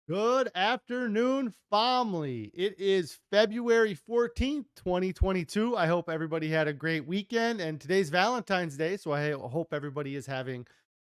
Good afternoon, family. It is February 14th, 2022. I hope everybody had a great weekend. And today's Valentine's Day. So I hope everybody is having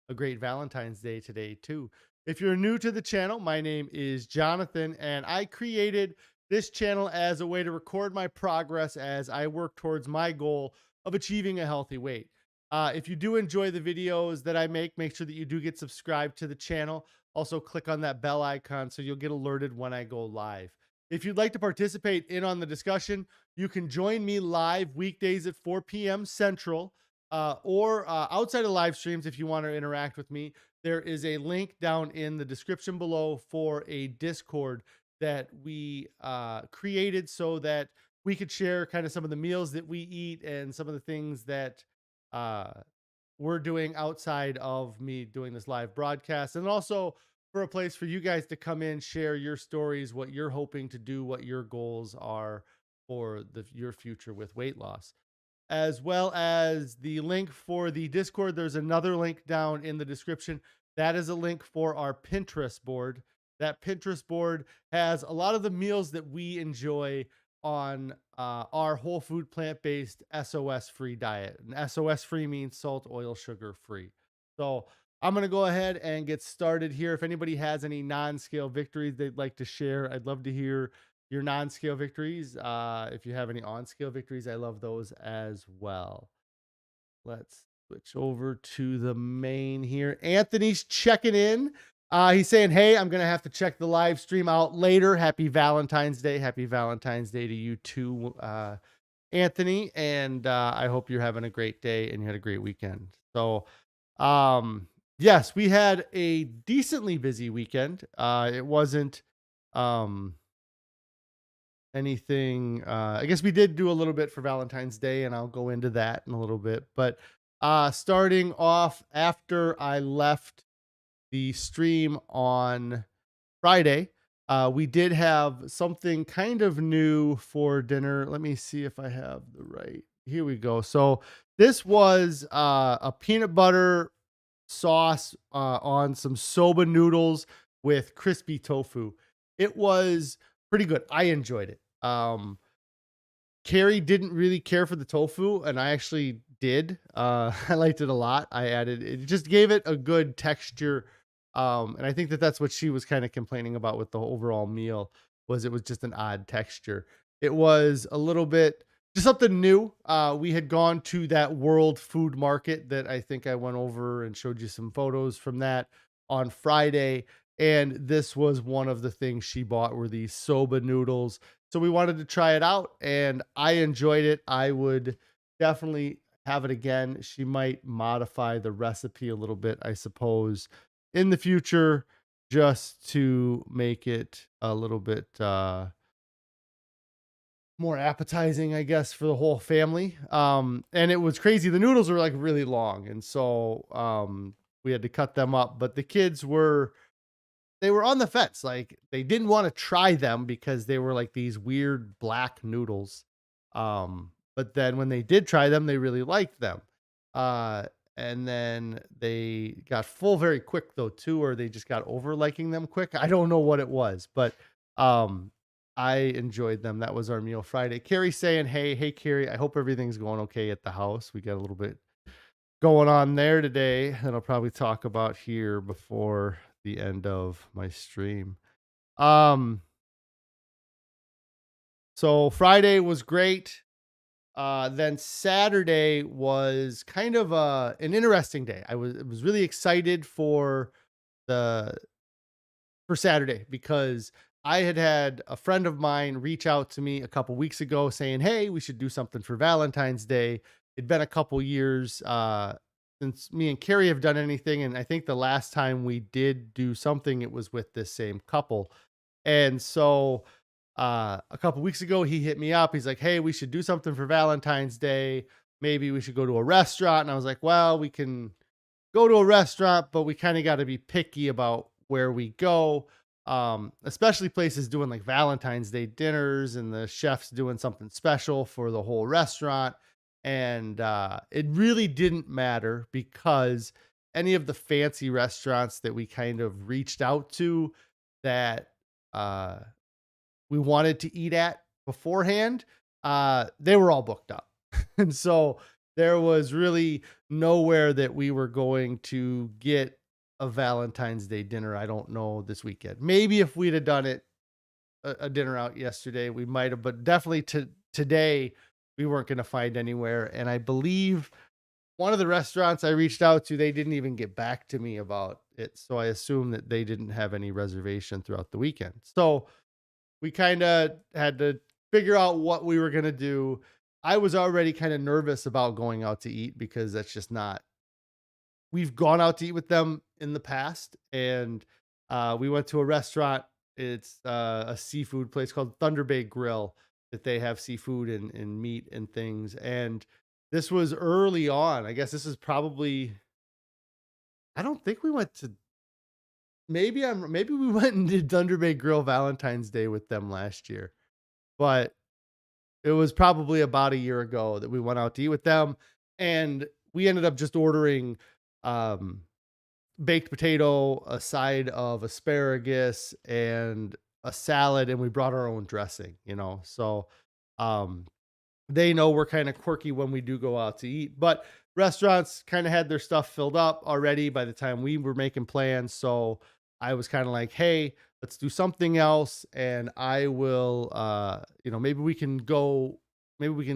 a great Valentine's Day today, too. If you're new to the channel, my name is Jonathan, and I created this channel as a way to record my progress as I work towards my goal of achieving a healthy weight. If you do enjoy the videos that I make sure that you do get subscribed to the channel. Also, click on that bell icon so you'll get alerted when I go live. If you'd like to participate in on the discussion, you can join me live weekdays at 4 p.m. Central, or outside of live streams. If you want to interact with me, there is a link down in the description below for a Discord that we created so that we could share kind of some of the meals that we eat and some of the things that uh, we're doing outside of me doing this live broadcast, and also for a place for you guys to come in, share your stories, what you're hoping to do, what your goals are for your future with weight loss, as well as the link for the Discord. There's another link down in the description. That is a link for our Pinterest board. That Pinterest board has a lot of the meals that we enjoy on our whole food plant based SOS free diet. And SOS free means salt, oil, sugar free. So I'm going to go ahead and get started here. If anybody has any non scale victories they'd like to share, I'd love to hear your non-scale victories. If you have any on-scale victories, I love those as well. Let's switch over to the main here. Anthony's checking in. He's saying, hey, I'm going to have to check the live stream out later. Happy Valentine's Day. Happy Valentine's Day to you too, Anthony. And I hope you're having a great day and you had a great weekend. So, yes, we had a decently busy weekend. It wasn't anything. I guess we did do a little bit for Valentine's Day, and I'll go into that in a little bit. But starting off, after I left the stream on Friday, we did have something kind of new for dinner. Let me see if I have the right. Here we go. So this was a peanut butter sauce on some soba noodles with crispy tofu. It was pretty good. I enjoyed it. Carrie didn't really care for the tofu, and I actually did. I liked it a lot. I added it, just gave it a good texture. And I think that that's what she was kind of complaining about with the overall meal, was it was just an odd texture. It was a little bit just something new. We had gone to that World Food Market that I think I went over and showed you some photos from that on Friday. And this was one of the things she bought, were these soba noodles. So we wanted to try it out, and I enjoyed it. I would definitely have it again. She might modify the recipe a little bit, I suppose, in the future, just to make it a little bit more appetizing, I guess, for the whole family. And it was crazy. The noodles were like really long, and so we had to cut them up. But the kids were, they were on the fence. Like, they didn't want to try them because they were like these weird black noodles. But then when they did try them, they really liked them. Uh, and then they got full very quick though too, or they just got over liking them quick. I don't know what it was, but um, I enjoyed them. That was our meal Friday. Carrie saying, hey, Carrie, I hope everything's going okay at the house. We got a little bit going on there today that I'll probably talk about here before the end of my stream. Um, so Friday was great. Then Saturday was kind of an interesting day. I was really excited the for Saturday because I had a friend of mine reach out to me a couple weeks ago saying, "Hey, we should do something for Valentine's Day." It'd been a couple years since me and Carrie have done anything, and I think the last time we did do something, it was with this same couple. And so a couple weeks ago, he hit me up. He's like, "Hey, we should do something for Valentine's Day. Maybe we should go to a restaurant." And I was like, "Well, we can go to a restaurant, but we kind of got to be picky about where we go. Especially places doing like Valentine's Day dinners and the chef's doing something special for the whole restaurant." And it really didn't matter because any of the fancy restaurants that we kind of reached out to, that uh, we wanted to eat at beforehand, they were all booked up. And so there was really nowhere that we were going to get a Valentine's Day dinner. I don't know this weekend. Maybe if we'd have done it a dinner out yesterday, we might have, but definitely today we weren't going to find anywhere. And I believe one of the restaurants I reached out to, they didn't even get back to me about it. So I assume that they didn't have any reservation throughout the weekend. So we kind of had to figure out what we were going to do. I was already kind of nervous about going out to eat because that's just not, we've gone out to eat with them in the past. And we went to a restaurant. It's a seafood place called Thunder Bay Grill that they have seafood and meat and things. And this was early on. I guess this is probably, I don't think we went to, maybe we went and did Thunder Bay Grill Valentine's Day with them last year, but it was probably about a year ago that we went out to eat with them, and we ended up just ordering um, baked potato, a side of asparagus, and a salad, and we brought our own dressing. So um, they know we're kind of quirky when we do go out to eat, but restaurants kind of had their stuff filled up already by the time we were making plans. So I was kind of like, hey, let's do something else. And I will, maybe we can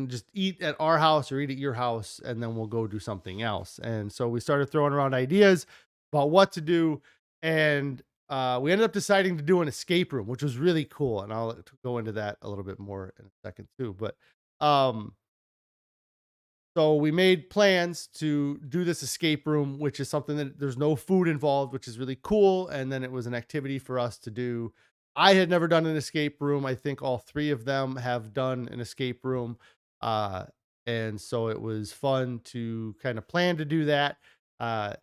just eat at our house or eat at your house, and then we'll go do something else. And so we started throwing around ideas about what to do. And we ended up deciding to do an escape room, which was really cool. And I'll go into that a little bit more in a second too. But um, so we made plans to do this escape room, which is something that there's no food involved, which is really cool. And then it was an activity for us to do. I had never done an escape room. I think all three of them have done an escape room. Uh, and so it was fun to kind of plan to do that. Uh,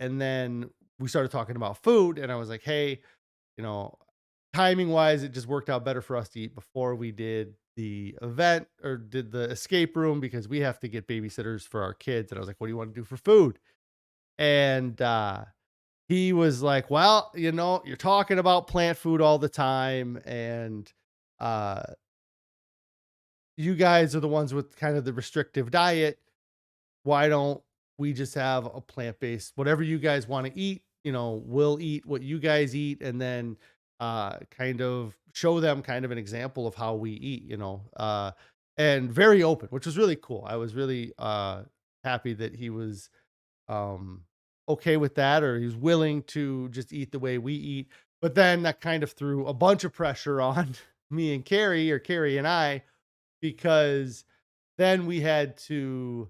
and then we started talking about food, and I was like, hey, you know, timing wise, it just worked out better for us to eat before we did the event or did the escape room because we have to get babysitters for our kids. And I was like, what do you want to do for food? And he was like, well, you're talking about plant food all the time. And uh, you guys are the ones with kind of the restrictive diet. Why don't we just have a plant based, whatever you guys want to eat? We'll eat what you guys eat, and then kind of show them kind of an example of how we eat, and very open, which was really cool. I was really happy that he was um, okay with that, or he's willing to just eat the way we eat. But then that kind of threw a bunch of pressure on me and Carrie, or Carrie and I, because then we had to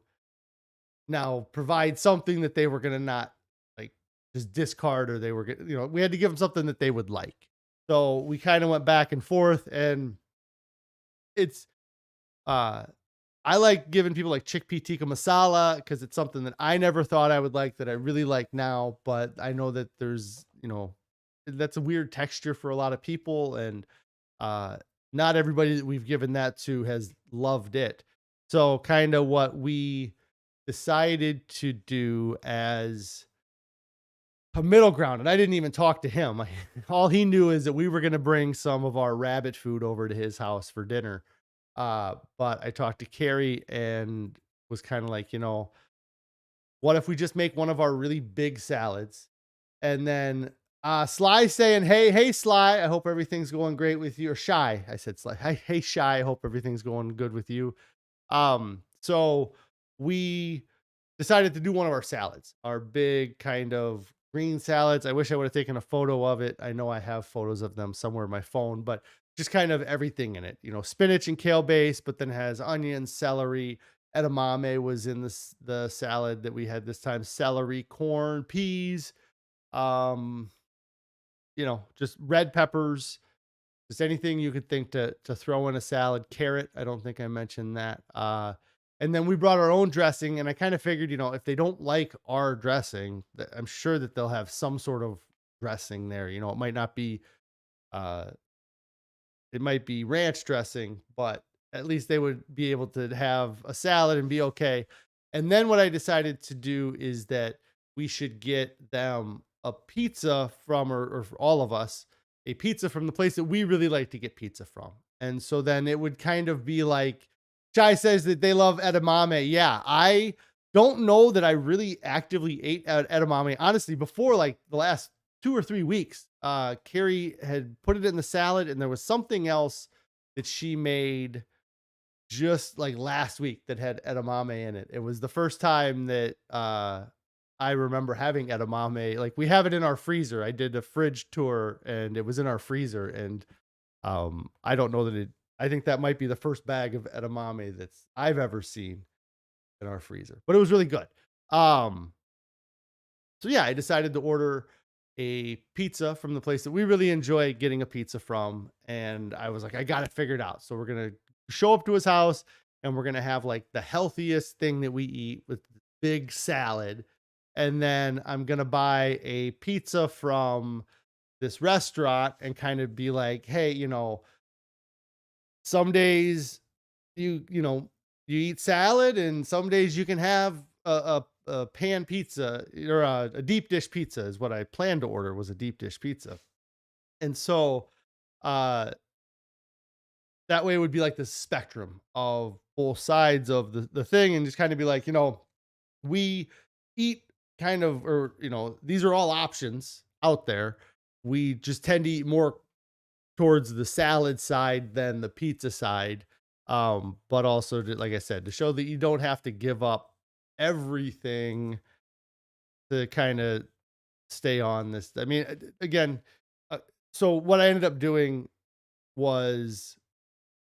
now provide something that they were going to not like just discard, or they were going to, we had to give them something that they would like. So we kind of went back and forth, and it's, uh, I like giving people like chickpea tikka masala because it's something that I never thought I would like that I really like now. But I know that there's, that's a weird texture for a lot of people. And uh, not everybody that we've given that to has loved it. So kind of what we decided to do as a middle ground, and I didn't even talk to him. All he knew is that we were going to bring some of our rabbit food over to his house for dinner. But I talked to Carrie and was kind of like, what if we just make one of our really big salads? And then Sly saying, hey, Sly, I hope everything's going great with you. Or Shy, I said Sly, hey, Shy, I hope everything's going good with you. So we decided to do one of our salads, our big kind of green salads. I wish I would have taken a photo of it. I know I have photos of them somewhere in my phone, but just kind of everything in it, spinach and kale base, but then has onions, celery. Edamame was in the salad that we had this time, celery, corn, peas, um, just red peppers, just anything you could think to throw in a salad. Carrot, I don't think I mentioned that. And then we brought our own dressing, and I kind of figured, if they don't like our dressing, I'm sure that they'll have some sort of dressing there. It might not be, uh, it might be ranch dressing, but at least they would be able to have a salad and be okay. And then what I decided to do is that we should get them a pizza from, or for all of us, a pizza from the place that we really like to get pizza from. And so then it would kind of be like, Chai says that they love edamame. Yeah, I don't know that I really actively ate edamame. Honestly, before like the last 2 or 3 weeks, Carrie had put it in the salad, and there was something else that she made just like last week that had edamame in it. It was the first time that I remember having edamame. Like we have it in our freezer. I did a fridge tour and it was in our freezer. And I don't know that I think that might be the first bag of edamame that's I've ever seen in our freezer, but it was really good. Um, so yeah, I decided to order a pizza from the place that we really enjoy getting a pizza from. And I was like, I got it figured out. So we're going to show up to his house and we're going to have like the healthiest thing that we eat with big salad. And then I'm going to buy a pizza from this restaurant and kind of be like, hey, some days you eat salad, and some days you can have a pan pizza or a deep dish pizza is what I planned to order, was a deep dish pizza. And so that way it would be like the spectrum of both sides of the thing, and just kind of be like, we eat kind of, or, these are all options out there. We just tend to eat more towards the salad side than the pizza side. But also like I said, to show that you don't have to give up everything to kind of stay on this. I mean, again, so what I ended up doing was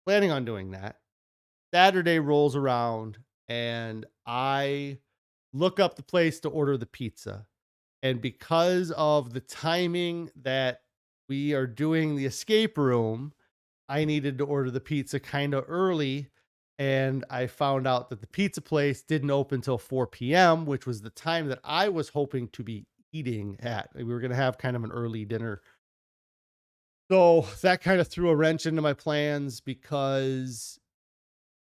planning on doing that. Saturday rolls around and I look up the place to order the pizza. And because of the timing that we are doing the escape room, I needed to order the pizza kind of early. And I found out that the pizza place didn't open till 4 p.m., which was the time that I was hoping to be eating at. We were going to have kind of an early dinner. So that kind of threw a wrench into my plans, because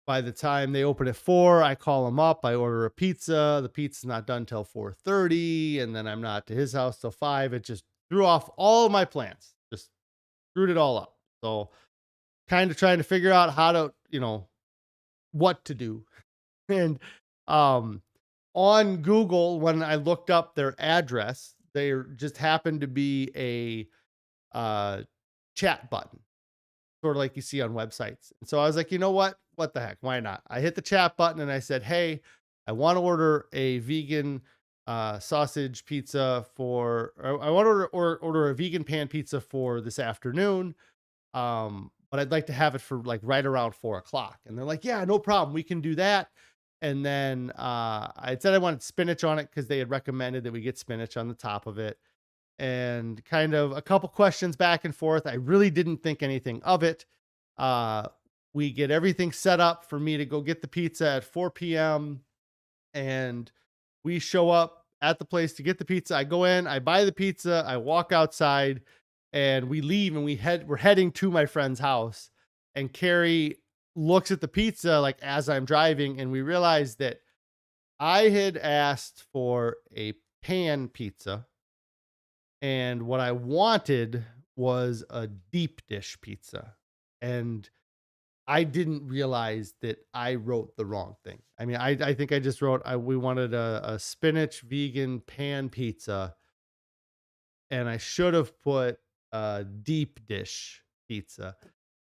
by the time they open at 4, I call them up, I order a pizza. The pizza's not done till 4:30, and then I'm not to his house till 5. It just threw off all of my plans. Just screwed it all up. So kind of trying to figure out how to, what to do. And on Google, when I looked up their address, there just happened to be a chat button, sort of like you see on websites. And so I was like, you know what? What the heck? Why not? I hit the chat button and I said, hey, I want to order a vegan sausage pizza I want to order a vegan pan pizza for this afternoon. But I'd like to have it for like right around 4 o'clock. And they're like, yeah, no problem. We can do that. And then I said I wanted spinach on it because they had recommended that we get spinach on the top of it. And kind of a couple questions back and forth. I really didn't think anything of it. We get everything set up for me to go get the pizza at 4 p.m. And we show up at the place to get the pizza. I go in, I buy the pizza, I walk outside, and we leave, and we're heading to my friend's house. And Carrie looks at the pizza like as I'm driving, and we realize that I had asked for a pan pizza, and what I wanted was a deep dish pizza. And I didn't realize that I wrote the wrong thing. I mean, I think I just wrote, we wanted a spinach vegan pan pizza, and I should have put a deep dish pizza.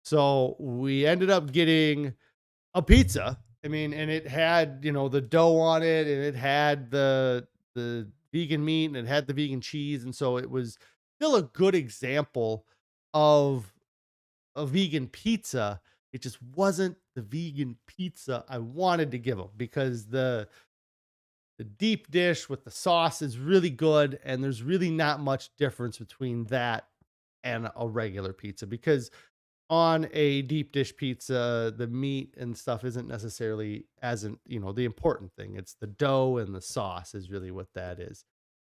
So we ended up getting a pizza. I mean, and it had, the dough on it, and it had the vegan meat, and it had the vegan cheese. And so it was still a good example of a vegan pizza. It just wasn't the vegan pizza I wanted to give them, because the deep dish with the sauce is really good, and there's really not much difference between that and a regular pizza, because on a deep dish pizza, the meat and stuff isn't necessarily the important thing. It's the dough and the sauce is really what that is.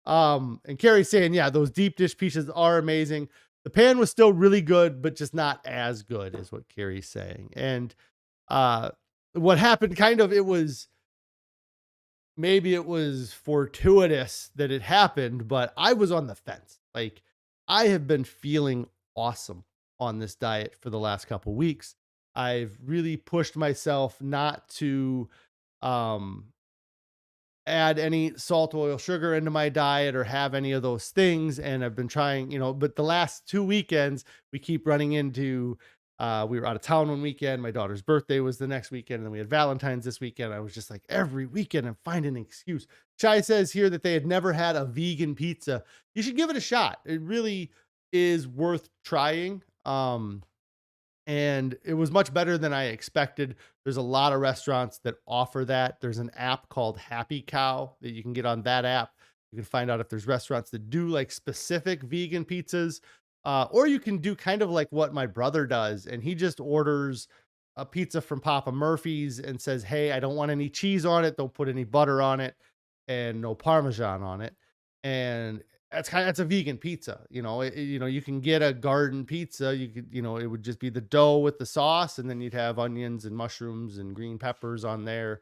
And Carrie's saying, yeah, those deep dish pizzas are amazing. The pan was still really good, but just not as good, is what Carrie's saying. And what happened, maybe it was fortuitous that it happened, but I was on the fence. Like, I have been feeling awesome on this diet for the last couple weeks. I've really pushed myself not to um add any salt, oil, sugar into my diet or have any of those things. And I've been trying, but the last 2 weekends, we keep running into, we were out of town one weekend. My daughter's birthday was the next weekend. And then we had Valentine's this weekend. I was just like, every weekend, I'm finding an excuse. Chai says here that they had never had a vegan pizza. You should give it a shot. It really is worth trying. And it was much better than I expected. There's a lot of restaurants that offer that. There's an app called Happy Cow that you can get on that app. You can find out if there's restaurants that do like specific vegan pizzas, or you can do kind of like what my brother does, and he just orders a pizza from Papa Murphy's and says, "Hey, I don't want any cheese on it. Don't put any butter on it, and no Parmesan on it." And that's a vegan pizza. You can get a garden pizza. You could, it would just be the dough with the sauce, and then you'd have onions and mushrooms and green peppers on there.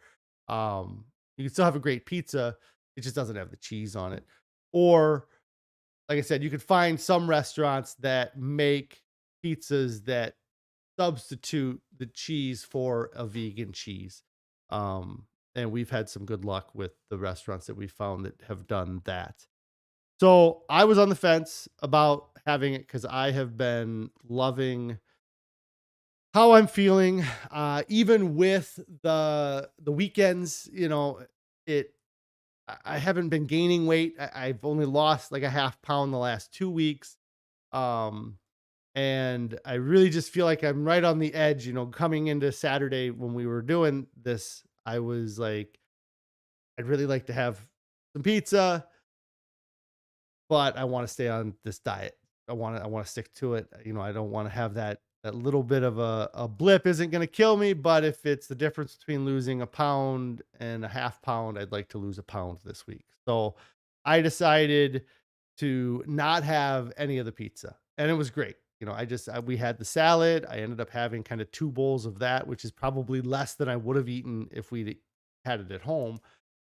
You can still have a great pizza. It just doesn't have the cheese on it. Or, like I said, you could find some restaurants that make pizzas that substitute the cheese for a vegan cheese. And we've had some good luck with the restaurants that we found that have done that. So I was on the fence about having it because I have been loving how I'm feeling, even with the weekends. It I haven't been gaining weight. I've only lost like a half pound the last 2 weeks, um, and I really just feel like I'm right on the edge. Coming into Saturday when we were doing this, I was like, I'd really like to have some pizza, but I want to stay on this diet. I want to stick to it. I don't want to have that little bit of a blip isn't going to kill me, but if it's the difference between losing a pound and a half pound, I'd like to lose a pound this week. So I decided to not have any of the pizza, and it was great. We had the salad. I ended up having kind of 2 bowls of that, which is probably less than I would have eaten if we had it at home.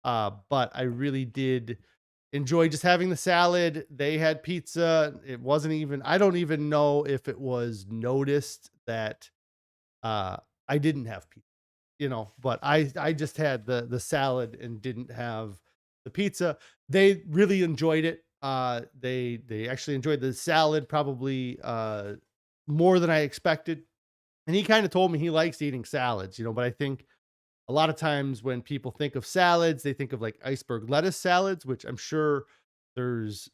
But I really did enjoy just having the salad. They had pizza. It wasn't even, I don't even know if it was noticed that uh I didn't have pizza, but I just had the salad and didn't have the pizza. They really enjoyed it. They actually enjoyed the salad probably more than I expected. And he kind of told me he likes eating salads, but I think a lot of times when people think of salads, they think of like iceberg lettuce salads, which I'm sure there's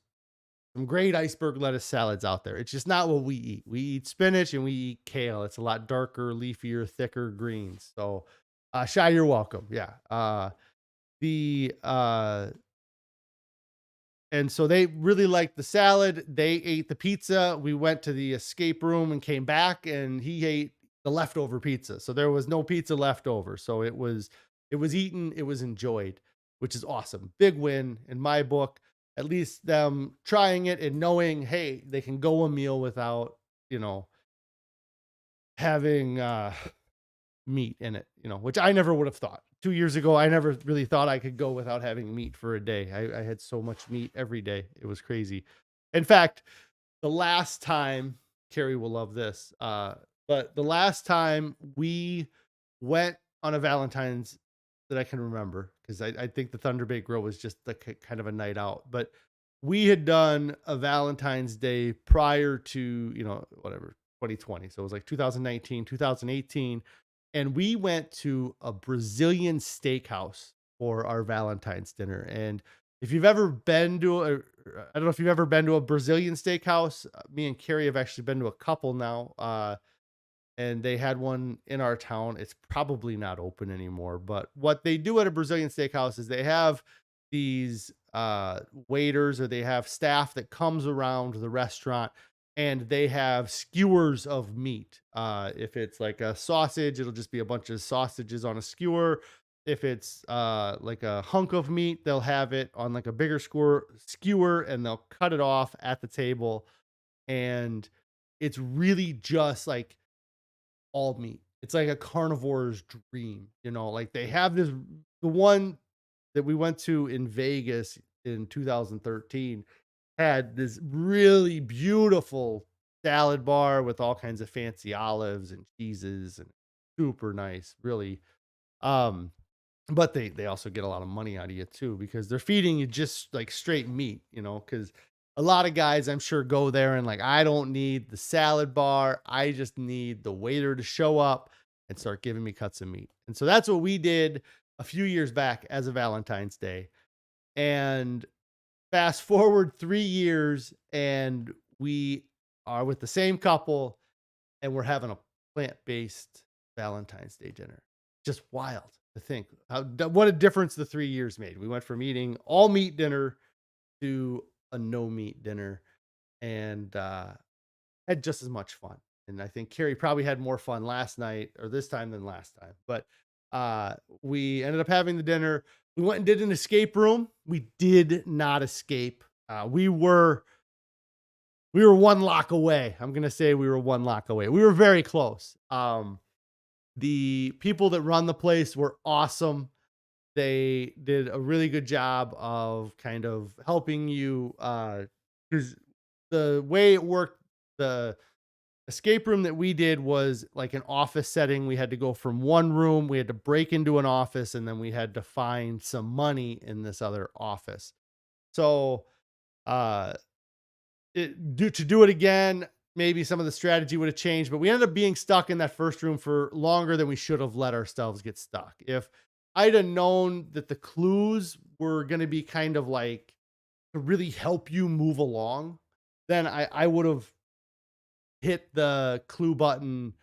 some great iceberg lettuce salads out there. It's just not what we eat. We eat spinach and we eat kale. It's a lot darker, leafier, thicker greens. So, Shy, you're welcome. Yeah. The And so they really liked the salad. They ate the pizza. We went to the escape room and came back, and he ate the leftover pizza. So there was no pizza left over. So it was eaten, it was enjoyed, which is awesome. Big win in my book. At least them trying it and knowing, hey, they can go a meal without, having meat in it, which I never would have thought. 2 years ago, I never really thought I could go without having meat for a day. I had so much meat every day. It was crazy. In fact, the last time, Carrie will love this, but the last time we went on a Valentine's that I can remember, because I think the Thunder Bay Grill was just like kind of a night out, but we had done a Valentine's Day prior to, whatever, 2020. So it was like 2019, 2018, and we went to a Brazilian steakhouse for our Valentine's dinner. And if you've ever been to I don't know if you've ever been to a Brazilian steakhouse. Me and Carrie have actually been to a couple now, and they had one in our town. It's probably not open anymore. But what they do at a Brazilian steakhouse is they have these waiters, or they have staff that comes around the restaurant, and they have skewers of meat. If it's like a sausage, it'll just be a bunch of sausages on a skewer. If it's like a hunk of meat, they'll have it on like a bigger skewer, and they'll cut it off at the table. And it's really just like all meat. It's like a carnivore's dream, like they have the one that we went to in Vegas in 2013 had this really beautiful salad bar with all kinds of fancy olives and cheeses and super nice, really. Um, but they also get a lot of money out of you too because they're feeding you just like straight meat, because a lot of guys I'm sure go there and like, I don't need the salad bar. I just need the waiter to show up and start giving me cuts of meat. And so that's what we did a few years back as a Valentine's Day. And fast forward 3 years, and we are with the same couple, and we're having a plant-based Valentine's Day dinner. Just wild to think what a difference the 3 years made. We went from eating all meat dinner to a no meat dinner, and had just as much fun. And I think Carrie probably had more fun last night or this time than last time. But we ended up having the dinner. We went and did an escape room. We did not escape. We were one lock away. I'm gonna say we were one lock away. We were very close. The people that run the place were awesome. They did a really good job of kind of helping you because the way it worked, the escape room that we did was like an office setting. We had to go from one room, we had to break into an office, and then we had to find some money in this other office. So, uh, to do it again, maybe some of the strategy would have changed, but we ended up being stuck in that first room for longer than we should have let ourselves get stuck. If I'd have known that the clues were going to be kind of like to really help you move along, then I would have hit the clue button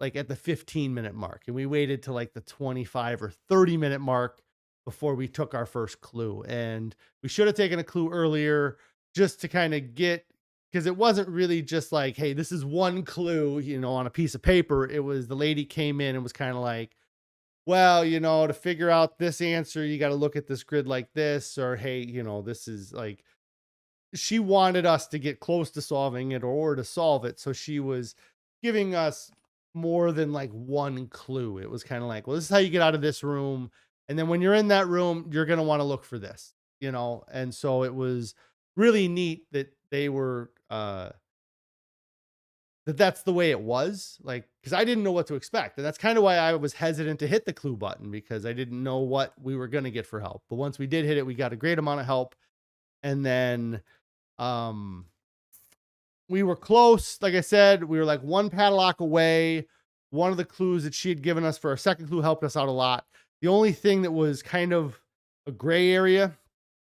like at the 15-minute mark, and we waited to like the 25 or 30-minute mark before we took our first clue. And we should have taken a clue earlier just to kind of get, because it wasn't really just like, hey, this is one clue, on a piece of paper. It was, the lady came in and was kind of like, well, to figure out this answer, you got to look at this grid like this, or hey, this is like, she wanted us to get close to solving it or to solve it. So she was giving us more than like one clue. It was kind of like, well, this is how you get out of this room. And then when you're in that room, you're going to want to look for this, And so it was really neat that they were, that's the way it was, like, because I didn't know what to expect. And that's kind of why I was hesitant to hit the clue button, because I didn't know what we were going to get for help. But once we did hit it, we got a great amount of help. And then, um, we were close. Like I said, we were like one padlock away. One of the clues that she had given us for our second clue helped us out a lot. The only thing that was kind of a gray area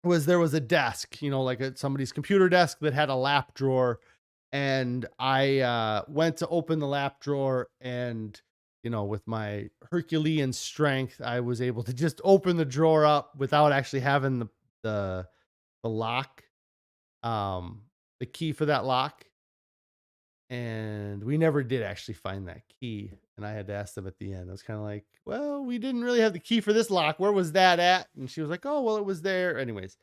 was there was a desk, like somebody's computer desk that had a lap drawer. And I went to open the lap drawer, and, with my Herculean strength, I was able to just open the drawer up without actually having the lock, the key for that lock. And we never did actually find that key. And I had to ask them at the end. I was kind of like, well, we didn't really have the key for this lock. Where was that at? And she was like, oh, well, it was there. Anyways.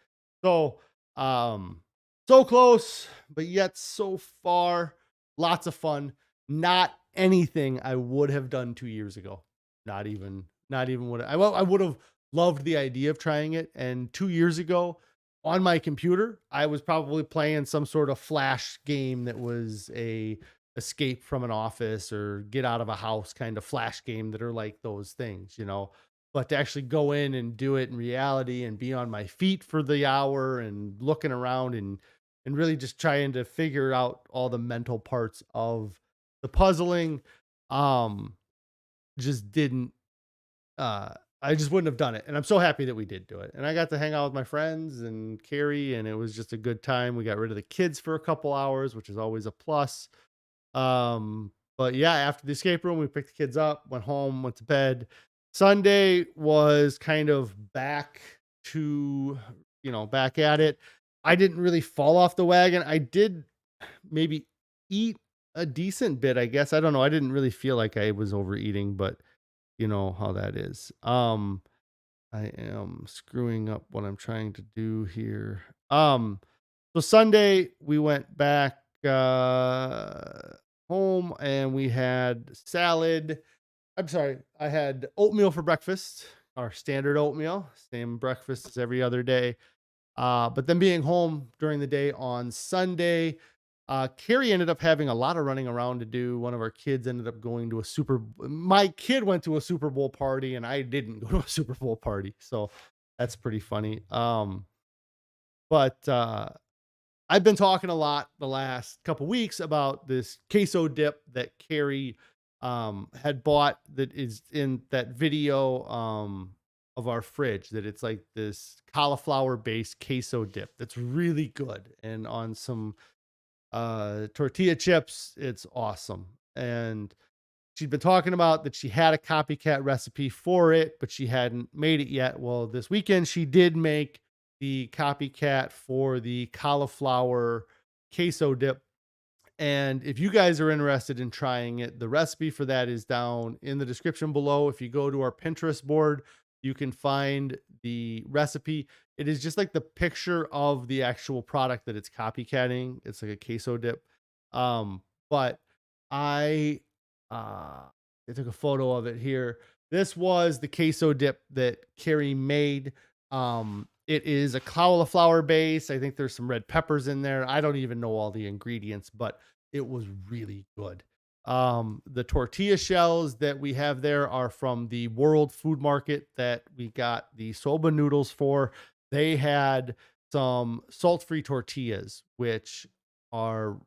So, so close, but yet so far. Lots of fun. Not anything I would have done 2 years ago. Not even what I would have loved the idea of trying it. And 2 years ago, on my computer, I was probably playing some sort of flash game that was a escape from an office or get out of a house kind of flash game that are like those things. But to actually go in and do it in reality and be on my feet for the hour and looking around and really just trying to figure out all the mental parts of the puzzling, um, just didn't I just wouldn't have done it. And I'm so happy that we did do it. And I got to hang out with my friends and Carrie, and it was just a good time. We got rid of the kids for a couple hours, which is always a plus. But yeah, after the escape room, we picked the kids up, went home, went to bed. Sunday was kind of back to, back at it. I didn't really fall off the wagon. I did maybe eat a decent bit, I guess. I don't know. I didn't really feel like I was overeating, but you know how that is. I am screwing up what I'm trying to do here. So Sunday we went back home and we had salad. I'm sorry, I had oatmeal for breakfast, our standard oatmeal, same breakfast as every other day. But then being home during the day on Sunday, Carrie ended up having a lot of running around to do. One of our kids ended up going to my kid went to a Super Bowl party and I didn't go to a Super Bowl party. So that's pretty funny. But I've been talking a lot the last couple weeks about this queso dip that Carrie had bought, that is in that video of our fridge, that it's like this cauliflower based queso dip that's really good, and on some tortilla chips, it's awesome. And she'd been talking about that she had a copycat recipe for it, but she hadn't made it yet. Well, this weekend she did make the copycat for the cauliflower queso dip. And if you guys are interested in trying it, the recipe for that is down in the description below. If you go to our Pinterest board, you can find the recipe. It is just like the picture of the actual product that it's copycatting. It's like a queso dip. But I I took a photo of it here. This was the queso dip that Carrie made. It is a cauliflower base. I think there's some red peppers in there. I don't even know all the ingredients, but it was really good. The tortilla shells that we have there are from the World Food Market that we got the Soba Noodles for. They had some salt-free tortillas, which are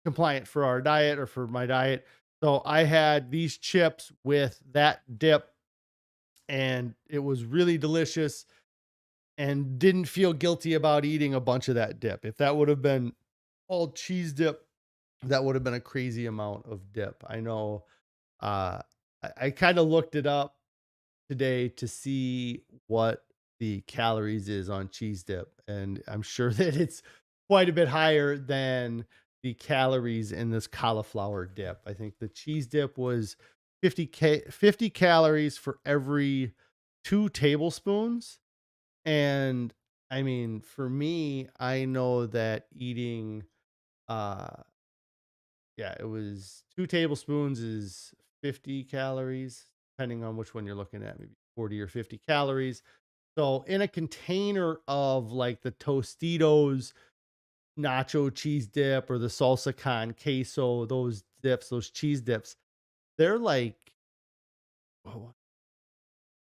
compliant for our diet, or for my diet. So I had these chips with that dip, and it was really delicious, and didn't feel guilty about eating a bunch of that dip. If that would have been all cheese dip, that would have been a crazy amount of dip. I know. I kind of looked it up today to see what the calories is on cheese dip, and I'm sure that it's quite a bit higher than the calories in this cauliflower dip. I think the cheese dip was 50 calories for every 2 tablespoons. And I mean, for me, I know that eating uh yeah, it was 2 tablespoons is 50 calories, depending on which one you're looking at, maybe 40 or 50 calories. So in a container of like the Tostitos nacho cheese dip or the salsa con queso, those dips, those cheese dips, they're like, oh,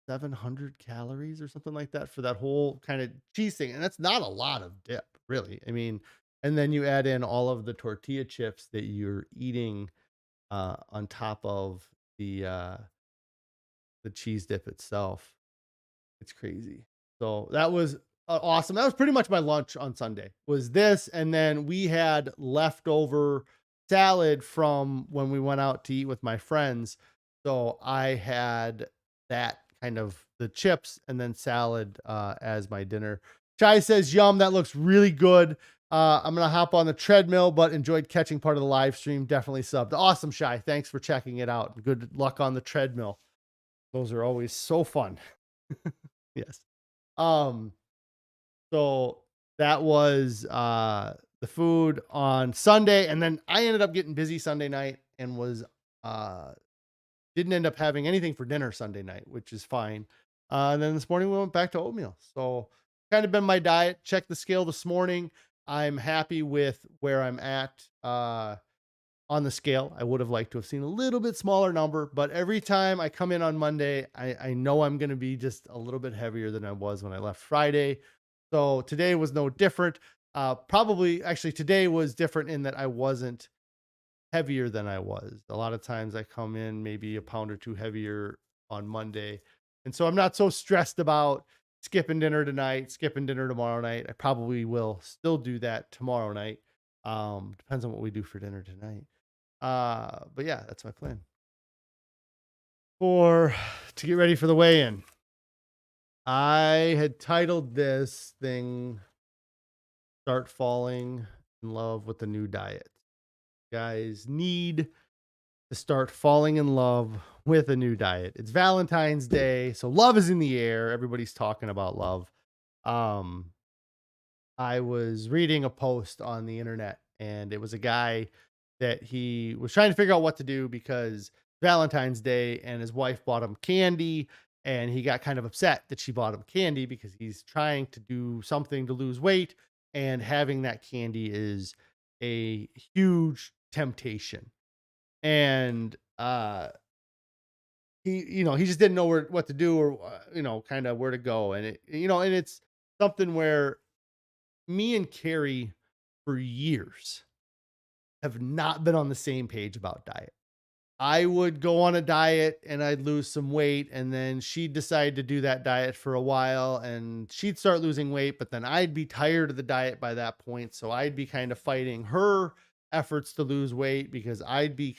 700 calories or something like that for that whole kind of cheese thing. And that's not a lot of dip, really. I mean, and then you add in all of the tortilla chips that you're eating on top of the cheese dip itself. It's crazy. So that was awesome. That was pretty much my lunch on Sunday. Was this, and then we had leftover salad from when we went out to eat with my friends. So I had that, kind of the chips and then salad as my dinner. Chai says, "Yum, that looks really good. I'm gonna hop on the treadmill, but enjoyed catching part of the live stream. Definitely subbed." Awesome, Shy. Thanks for checking it out. Good luck on the treadmill. Those are always so fun. Yes. Um, so that was the food on Sunday, and then I ended up getting busy Sunday night and was uh didn't end up having anything for dinner Sunday night, which is fine. And then this morning we went back to oatmeal. So kind of been my diet. Checked the scale this morning. I'm happy with where I'm at on the scale. I would have liked to have seen a little bit smaller number, but every time I come in on Monday, I know I'm going to be just a little bit heavier than I was when I left Friday. So today was no different. Probably actually today was different in that I wasn't heavier than I was. A lot of times I come in maybe a pound or two heavier on Monday. And so I'm not so stressed about skipping dinner tonight, skipping dinner tomorrow night. I probably will still do that tomorrow night. Depends on what we do for dinner tonight. But yeah, that's my plan for to get ready for the weigh-in. I had titled this thing "Start Falling in Love with the New Diet." Guys need to start falling in love with a new diet. It's Valentine's Day, so love is in the air. Everybody's talking about love. Um, I was reading a post on the internet, and it was a guy that he was trying to figure out what to do because Valentine's Day, and his wife bought him candy, and he got kind of upset that she bought him candy because he's trying to do something to lose weight, and having that candy is a huge temptation. And he just didn't know what to do, or kind of where to go. And and it's something where me and Carrie for years have not been on the same page about diet. I would go on a diet and I'd lose some weight, and then she'd decide to do that diet for a while and she'd start losing weight, but then I'd be tired of the diet by that point. So I'd be kind of fighting her efforts to lose weight because I'd be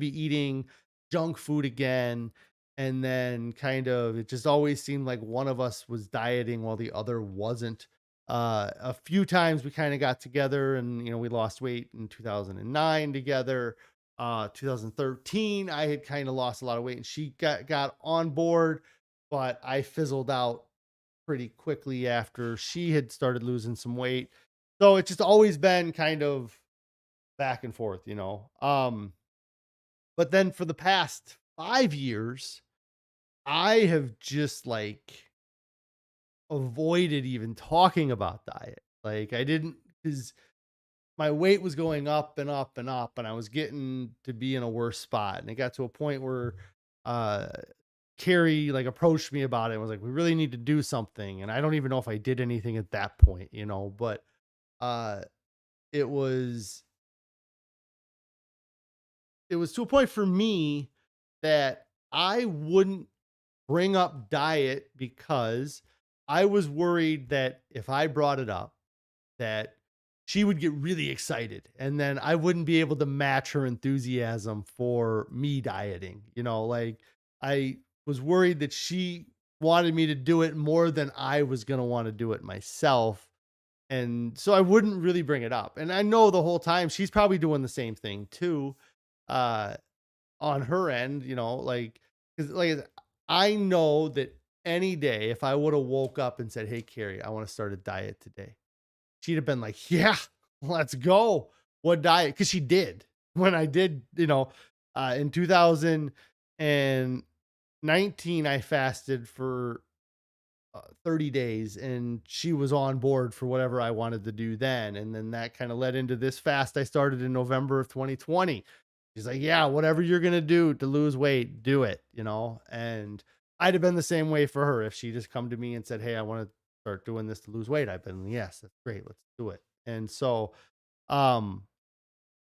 eating junk food again. And then kind of it just always seemed like one of us was dieting while the other wasn't. A few times we kind of got together and we lost weight in 2009 together. 2013 I had kind of lost a lot of weight and she got on board, but I fizzled out pretty quickly after she had started losing some weight. So it's just always been kind of back and forth. But then for the past 5 years I have just like avoided even talking about diet. Like I didn't, because my weight was going up and up and up, and I was getting to be in a worse spot. And it got to a point where uh Carrie like approached me about it and was like, we really need to do something. And I don't even know if I did anything at that point, but uh it was it was to a point for me that I wouldn't bring up diet because I was worried that if I brought it up, that she would get really excited and then I wouldn't be able to match her enthusiasm for me dieting. Like I was worried that she wanted me to do it more than I was going to want to do it myself. And so I wouldn't really bring it up. And I know the whole time she's probably doing the same thing too. Uh, on her end, like, 'cause like I know that any day if I would have woke up and said, "Hey, Carrie, I want to start a diet today," she'd have been like, "Yeah, let's go. What diet?" Because she did when I did, in 2019, I fasted for 30 days and she was on board for whatever I wanted to do then. And then that kind of led into this fast I started in November of 2020. She's like, yeah, whatever you're going to do to lose weight, do it. And I'd have been the same way for her if she just come to me and said, hey, I want to start doing this to lose weight. I've been, yes, that's great. Let's do it. And so, um,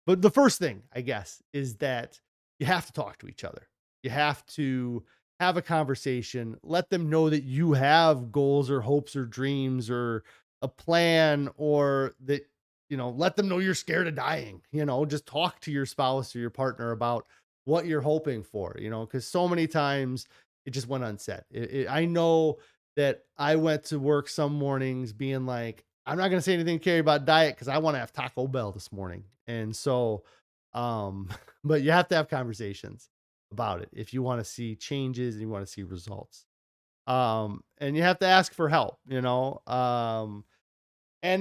but the first thing, I guess, is that you have to talk to each other. You have to have a conversation, let them know that you have goals or hopes or dreams or a plan, or that, let them know you're scared of dying. Just talk to your spouse or your partner about what you're hoping for, because so many times it just went unsaid. I know that I went to work some mornings being like, I'm not going to say anything to Carrie about diet because I want to have Taco Bell this morning. And so, um, but you have to have conversations about it if you want to see changes and you want to see results. And you have to ask for help. And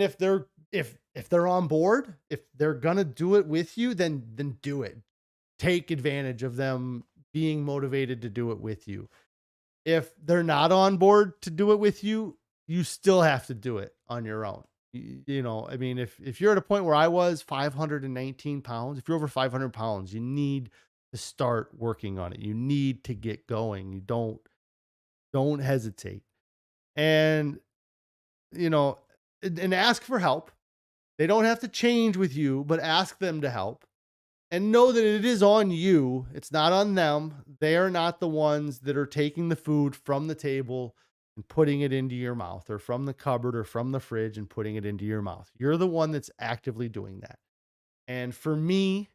if they're on board, if they're gonna do it with you, then do it. Take advantage of them being motivated to do it with you. If they're not on board to do it with you, you still have to do it on your own. I mean, if you're at a point where I was 519 pounds, if you're over 500 pounds, you need to start working on it. You need to get going. You don't hesitate. And, you know, and ask for help. They don't have to change with you, but ask them to help. And know that it is on you. It's not on them. They are not the ones that are taking the food from the table and putting it into your mouth, or from the cupboard or from the fridge and putting it into your mouth. You're the one that's actively doing that. And for me,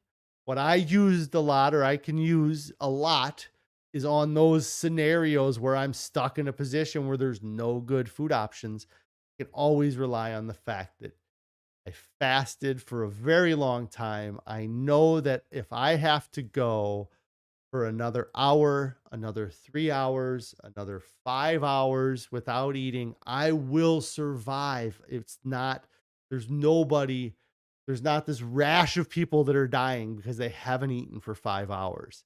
what I used a lot, or I can use a lot, is on those scenarios where I'm stuck in a position where there's no good food options. I can always rely on the fact that I fasted for a very long time. I know that if I have to go for another hour, another 3 hours, another 5 hours without eating, I will survive. There's nobody, there's not this rash of people that are dying because they haven't eaten for 5 hours.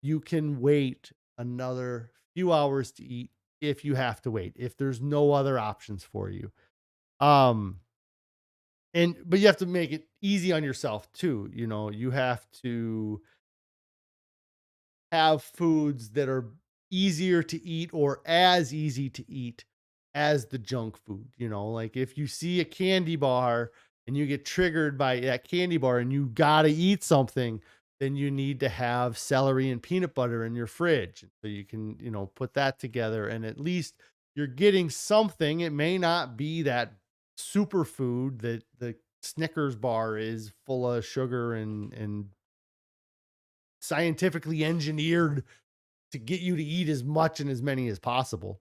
You can wait another few hours to eat if you have to wait, if there's no other options for you. Um, but you have to make it easy on yourself too. You have to have foods that are easier to eat or as easy to eat as the junk food. Like if you see a candy bar and you get triggered by that candy bar and you got to eat something, then you need to have celery and peanut butter in your fridge. So you can, put that together and at least you're getting something. It may not be that superfood that the Snickers bar is full of sugar and scientifically engineered to get you to eat as much and as many as possible.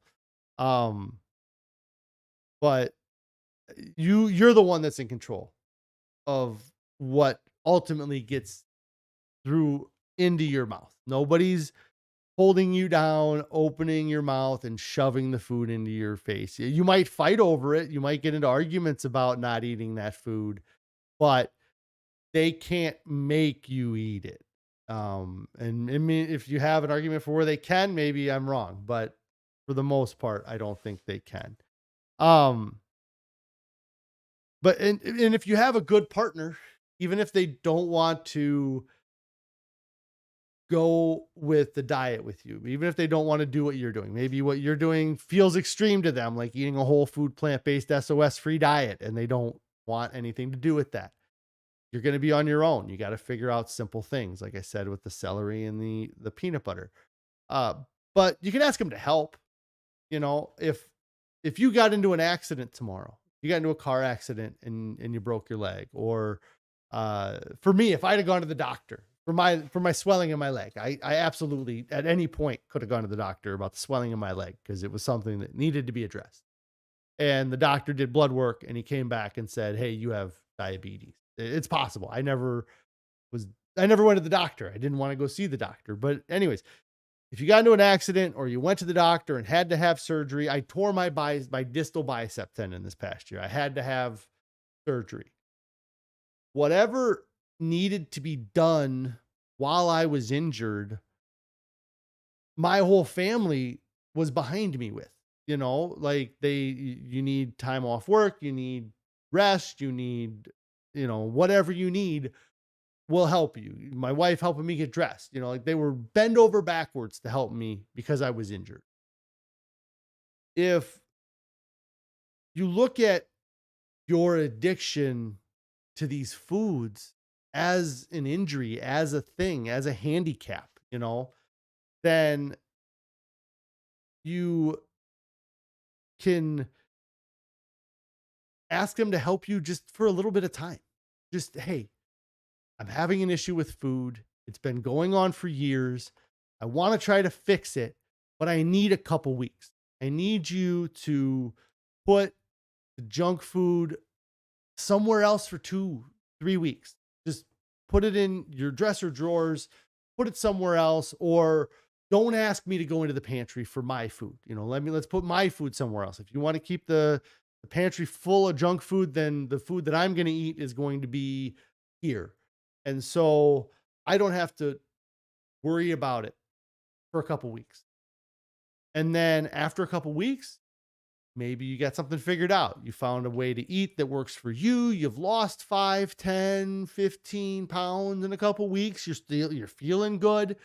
Um, but you're the one that's in control of what ultimately gets through into your mouth. Nobody's holding you down, opening your mouth and shoving the food into your face. You might fight over it. You might get into arguments about not eating that food, but they can't make you eat it. And I mean, if you have an argument for where they can, maybe I'm wrong, but for the most part, I don't think they can. Um, and if you have a good partner, even if they don't want to go with the diet with you, even if they don't want to do what you're doing, maybe what you're doing feels extreme to them, like eating a whole food, plant-based SOS free diet, and they don't want anything to do with that. You're going to be on your own. You got to figure out simple things, like I said, with the celery and the peanut butter. Uh, but you can ask them to help. If you got into an accident tomorrow, you got into a car accident and you broke your leg, or for me, if I'd have gone to the doctor for my swelling in my leg, I absolutely at any point could have gone to the doctor about the swelling in my leg because it was something that needed to be addressed. And the doctor did blood work and he came back and said, "Hey, you have diabetes." It's possible. I never went to the doctor. I didn't want to go see the doctor. But anyways, if you got into an accident or you went to the doctor and had to have surgery, I tore my distal bicep tendon this past year. I had to have surgery. Whatever needed to be done while I was injured, my whole family was behind me with, like you need time off work, you need rest, you need, whatever you need will help you. My wife helping me get dressed, like they were bend over backwards to help me because I was injured. If you look at your addiction to these foods as an injury, as a thing, as a handicap, then you can ask them to help you just for a little bit of time. Just, hey, I'm having an issue with food. It's been going on for years. I want to try to fix it, but I need a couple weeks. I need you to put the junk food somewhere else for 2-3 weeks. Just put it in your dresser drawers, put it somewhere else, or don't ask me to go into the pantry for my food. Let's put my food somewhere else. If you want to keep the pantry full of junk food, then the food that I'm going to eat is going to be here. And so I don't have to worry about it for a couple weeks. And then after a couple weeks, maybe you got something figured out. You found a way to eat that works for you. You've lost 5, 10, 15 pounds in a couple weeks. You're feeling good.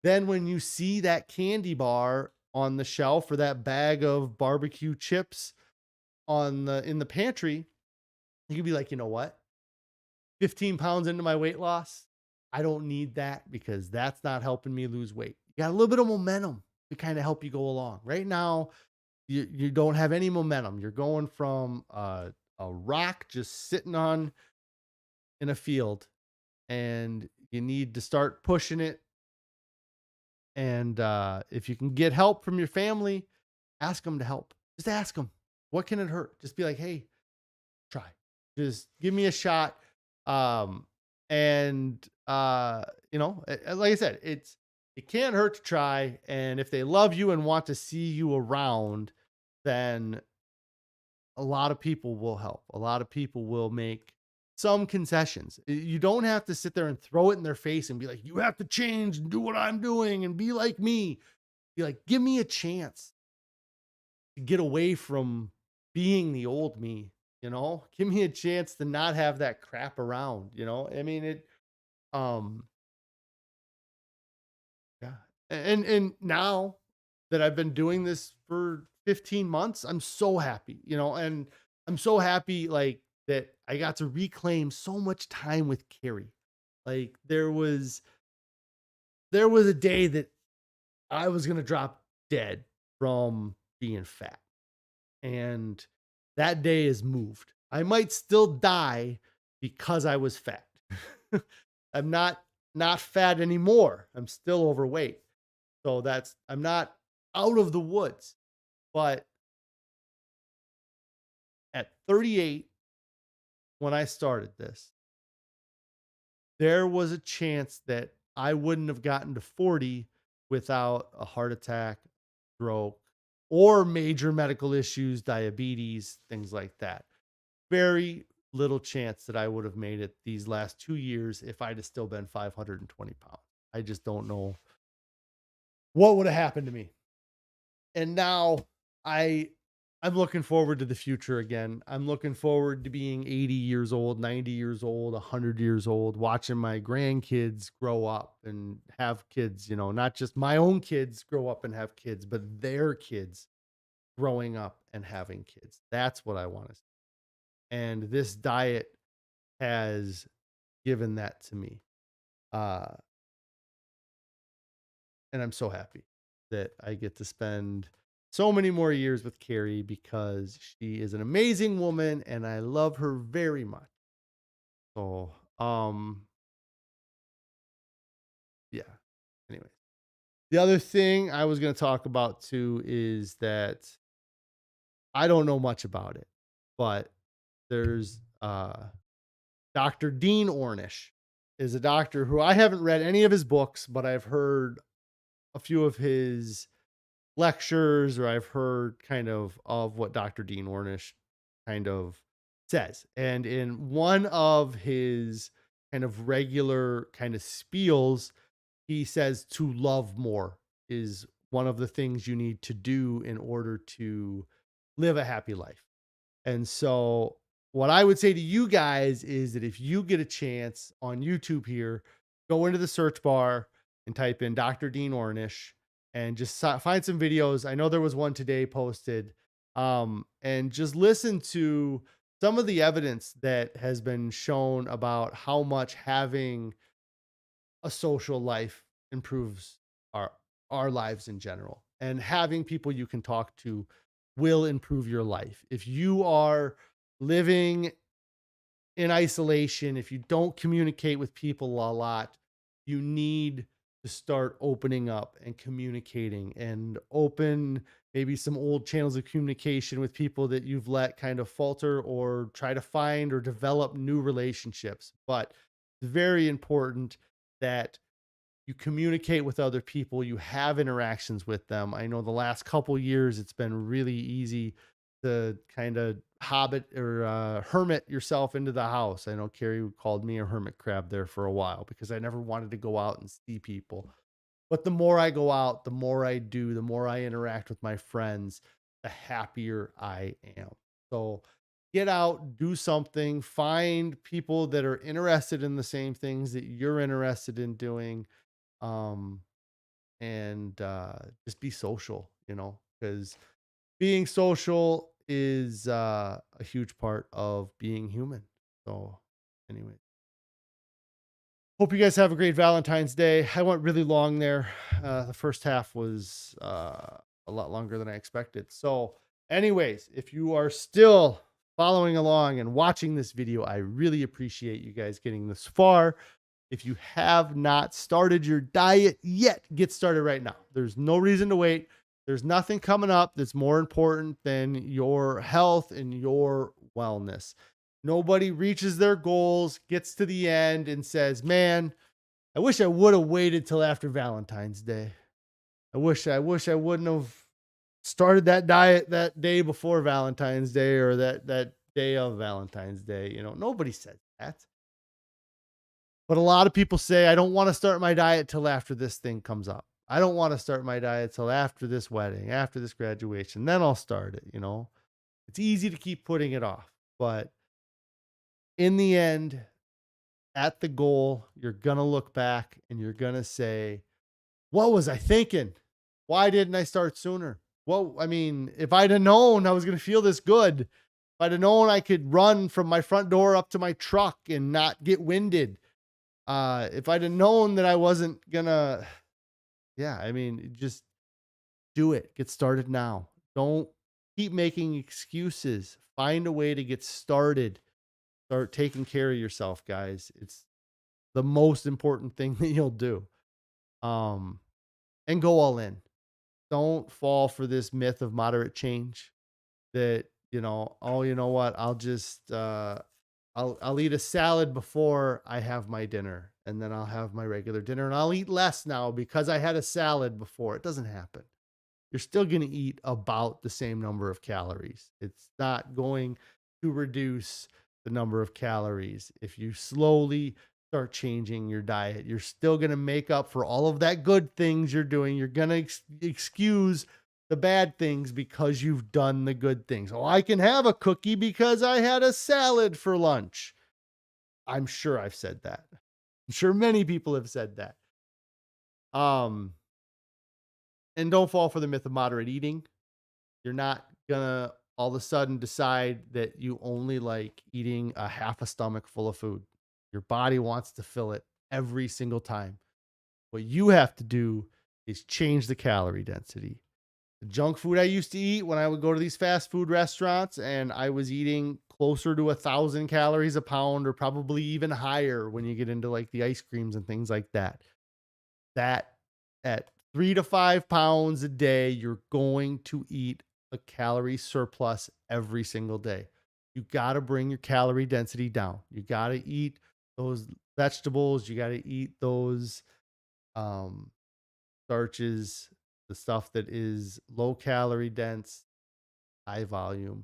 Then when you see that candy bar on the shelf or that bag of barbecue chips in the pantry, you can be like, you know what? 15 pounds into my weight loss, I don't need that because that's not helping me lose weight. You got a little bit of momentum to kind of help you go along. Right now, you don't have any momentum. You're going from a rock just sitting on in a field, and you need to start pushing it. And if you can get help from your family, ask them to help. Just ask them. What can it hurt? Just be like, hey, try. Just give me a shot. And like I said, it can't hurt to try. And if they love you and want to see you around, then a lot of people will help. A lot of people will make some concessions. You don't have to sit there and throw it in their face and be like, you have to change and do what I'm doing and be like me. Be like, give me a chance to get away from being the old me, give me a chance to not have that crap around, I mean, um, yeah. And now that I've been doing this for 15 months, I'm so happy, and I'm so happy like that I got to reclaim so much time with Carrie. Like there was a day that I was going to drop dead from being fat. And that day is moved. I might still die because I was fat. I'm not fat anymore. I'm still overweight. So I'm not out of the woods. But at 38, when I started this, there was a chance that I wouldn't have gotten to 40 without a heart attack, stroke, or major medical issues, diabetes, things like that. Very little chance that I would have made it these last 2 years if I'd have still been 520 pounds. I just don't know what would have happened to me. And now I I'm looking forward to the future again. I'm looking forward to being 80 years old, 90 years old, 100 years old, watching my grandkids grow up and have kids, not just my own kids grow up and have kids, but their kids growing up and having kids. That's what I want to see. And this diet has given that to me. Uh, and I'm so happy that I get to spend so many more years with Carrie because she is an amazing woman and I love her very much. So, yeah. Anyway, the other thing I was going to talk about too is that I don't know much about it, but there's Dr. Dean Ornish is a doctor who I haven't read any of his books, but I've heard a few of his lectures or I've heard kind of what Dr. Dean Ornish kind of says. And in one of his kind of regular kind of spiels, he says to love more is one of the things you need to do in order to live a happy life. And so, what I would say to you guys is that if you get a chance on YouTube here, go into the search bar and type in Dr. Dean Ornish and just find some videos. I know there was one today posted, and just listen to some of the evidence that has been shown about how much having a social life improves our our lives in general, and having people you can talk to will improve your life. If you are living in isolation, if you don't communicate with people a lot, you need to start opening up and communicating and open maybe some old channels of communication with people that you've let kind of falter, or try to find or develop new relationships. But it's very important that you communicate with other people, you have interactions with them. I know the last couple years it's been really easy to kind of hobbit or hermit yourself into the house. I know Carrie called me a hermit crab there for a while because I never wanted to go out and see people. But the more I go out, the more I do, the more I interact with my friends, the happier I am. So get out, do something, find people that are interested in the same things that you're interested in doing, um, and just be social, because being social is a huge part of being human. So, anyway, hope you guys have a great Valentine's Day. I went really long there. The first half was a lot longer than I expected. So, anyways, if you are still following along and watching this video, I really appreciate you guys getting this far. If you have not started your diet yet, get started right now. There's no reason to wait. There's nothing coming up that's more important than your health and your wellness. Nobody reaches their goals, gets to the end, and says, "Man, I wish I would have waited till after Valentine's Day. I wish I wouldn't have started that diet that day before Valentine's Day, or that day of Valentine's Day." Nobody says that. But a lot of people say, I don't want to start my diet till after this thing comes up. I don't want to start my diet till after this wedding, after this graduation. Then I'll start it. It's easy to keep putting it off. But in the end, at the goal, you're going to look back and you're going to say, what was I thinking? Why didn't I start sooner? Well, I mean, if I'd have known I was going to feel this good, if I'd have known I could run from my front door up to my truck and not get winded, if I'd have known that I wasn't gonna, yeah, I mean, just do it. Get started now. Don't keep making excuses. Find a way to get started. Start taking care of yourself, guys. It's the most important thing that you'll do. Um, and go all in. Don't fall for this myth of moderate change that, oh, you know what? I'll eat a salad before I have my dinner, and then I'll have my regular dinner, and I'll eat less now because I had a salad before. It doesn't happen. You're still going to eat about the same number of calories. It's not going to reduce the number of calories. If you slowly start changing your diet, you're still going to make up for all of that good things you're doing. You're going to excuse the bad things because you've done the good things. Oh, I can have a cookie because I had a salad for lunch. I'm sure I've said that. I'm sure many people have said that. And don't fall for the myth of moderate eating. You're not gonna all of a sudden decide that you only like eating a half a stomach full of food. Your body wants to fill it every single time. What you have to do is change the calorie density. The junk food I used to eat when I would go to these fast food restaurants and I was eating closer to 1,000 calories a pound or probably even higher when you get into like the ice creams and things like that. That at 3 to 5 pounds a day, you're going to eat a calorie surplus every single day. You got to bring your calorie density down. You got to eat those vegetables. You got to eat those starches, the stuff that is low calorie dense, high volume.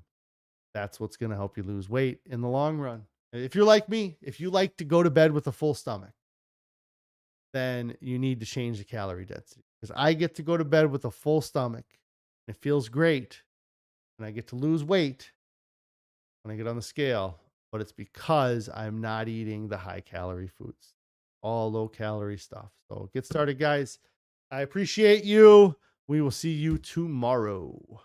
That's what's going to help you lose weight in the long run. If you're like me, if you like to go to bed with a full stomach, then you need to change the calorie density. Because I get to go to bed with a full stomach. It feels great. And I get to lose weight when I get on the scale. But it's because I'm not eating the high calorie foods, all low calorie stuff. So get started, guys. I appreciate you. We will see you tomorrow.